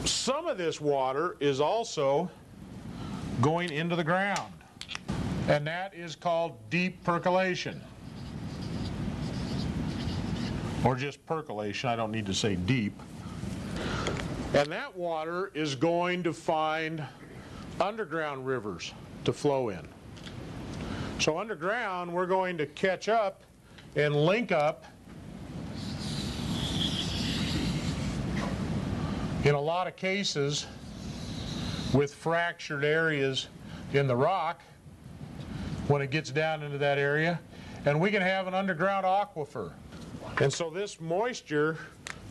Some of this water is also going into the ground, and that is called deep percolation, or just percolation. I don't need to say deep. And that water is going to find underground rivers to flow in. So underground, we're going to catch up and link up in a lot of cases with fractured areas in the rock when it gets down into that area, and we can have an underground aquifer. And so this moisture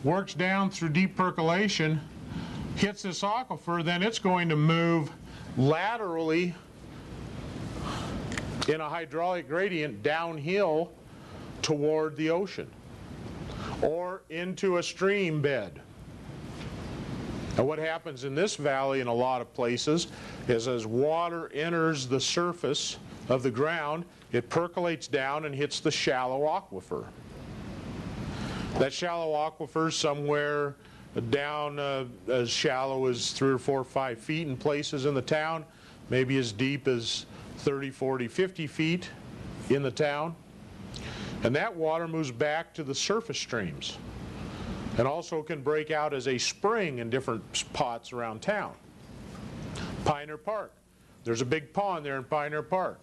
works down through deep percolation, hits this aquifer, then it's going to move laterally in a hydraulic gradient downhill toward the ocean or into a stream bed. And what happens in this valley in a lot of places is as water enters the surface of the ground, it percolates down and hits the shallow aquifer. That shallow aquifer is somewhere down as shallow as 3 or 4 or 5 feet in places in the town, maybe as deep as 30, 40, 50 feet in the town. And that water moves back to the surface streams and also can break out as a spring in different spots around town. Pioneer Park. There's a big pond there in Pioneer Park.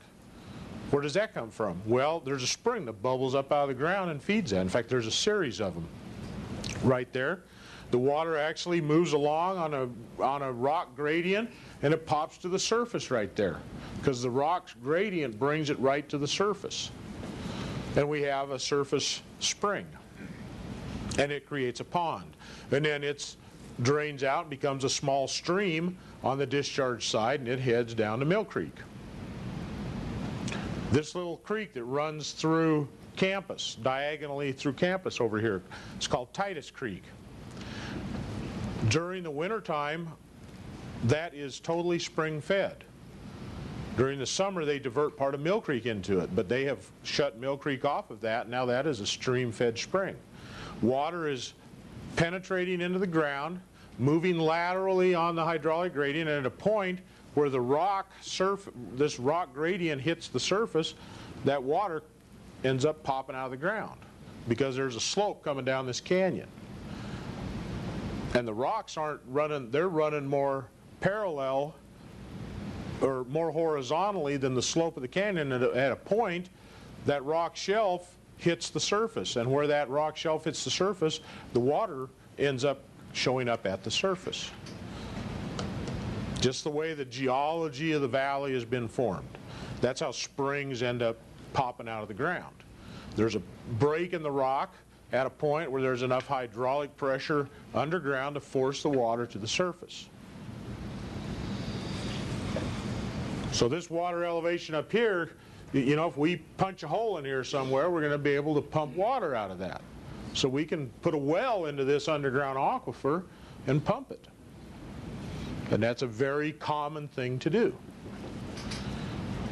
Where does that come from? Well, there's a spring that bubbles up out of the ground and feeds that. In fact, there's a series of them right there. The water actually moves along on a rock gradient, and it pops to the surface right there because the rock's gradient brings it right to the surface. And we have a surface spring, and it creates a pond. And then it drains out and becomes a small stream on the discharge side, and it heads down to Mill Creek. This little creek that runs through campus, diagonally through campus over here, it's called Titus Creek. During the wintertime, that is totally spring fed. During the summer, they divert part of Mill Creek into it, but they have shut Mill Creek off of that. Now that is a stream-fed spring. Water is penetrating into the ground, moving laterally on the hydraulic gradient, and at a point where the this rock gradient hits the surface, that water ends up popping out of the ground because there's a slope coming down this canyon. And the rocks aren't running, they're running more parallel or more horizontally than the slope of the canyon. At a point, that rock shelf hits the surface, and where that rock shelf hits the surface, the water ends up showing up at the surface. Just the way the geology of the valley has been formed. That's how springs end up popping out of the ground. There's a break in the rock at a point where there's enough hydraulic pressure underground to force the water to the surface. So this water elevation up here, you know, if we punch a hole in here somewhere, we're going to be able to pump water out of that. So we can put a well into this underground aquifer and pump it. And that's a very common thing to do.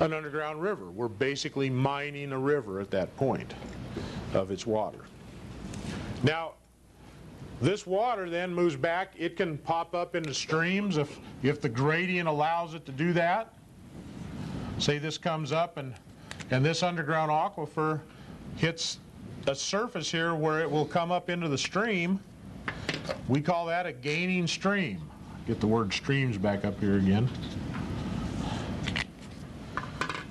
An underground river. We're basically mining a river at that point of its water. Now, this water then moves back. It can pop up into streams if the gradient allows it to do that. Say this comes up and this underground aquifer hits a surface here where it will come up into the stream. We call that a gaining stream. Get the word streams back up here again.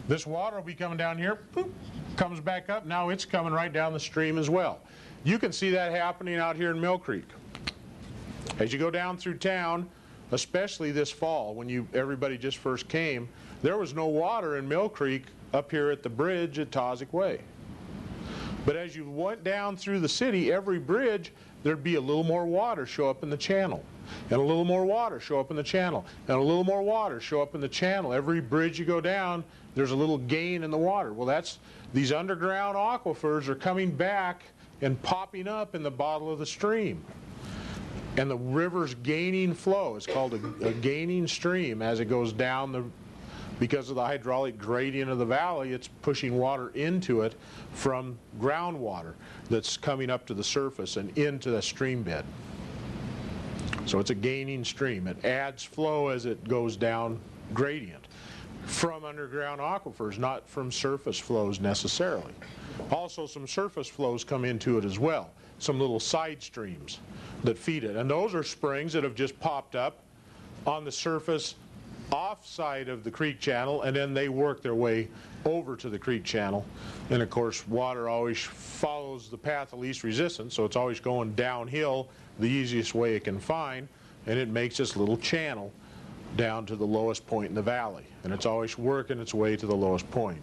This water will be coming down here, boop, comes back up. Now it's coming right down the stream as well. You can see that happening out here in Mill Creek. As you go down through town, especially this fall when everybody just first came, there was no water in Mill Creek up here at the bridge at Tosic Way. But as you went down through the city, every bridge, there'd be a little more water show up in the channel, and a little more water show up in the channel, and a little more water show up in the channel. Every bridge you go down, there's a little gain in the water. Well, these underground aquifers are coming back and popping up in the bottom of the stream. And the river's gaining flow. It's called a gaining stream as it goes down because of the hydraulic gradient of the valley, it's pushing water into it from groundwater that's coming up to the surface and into the stream bed. So it's a gaining stream. It adds flow as it goes down gradient from underground aquifers, not from surface flows necessarily. Also, some surface flows come into it as well, some little side streams that feed it. And those are springs that have just popped up on the surface offside of the creek channel, and then they work their way over to the creek channel. And of course, water always follows the path of least resistance, so it's always going downhill the easiest way it can find, and it makes this little channel down to the lowest point in the valley, and it's always working its way to the lowest point.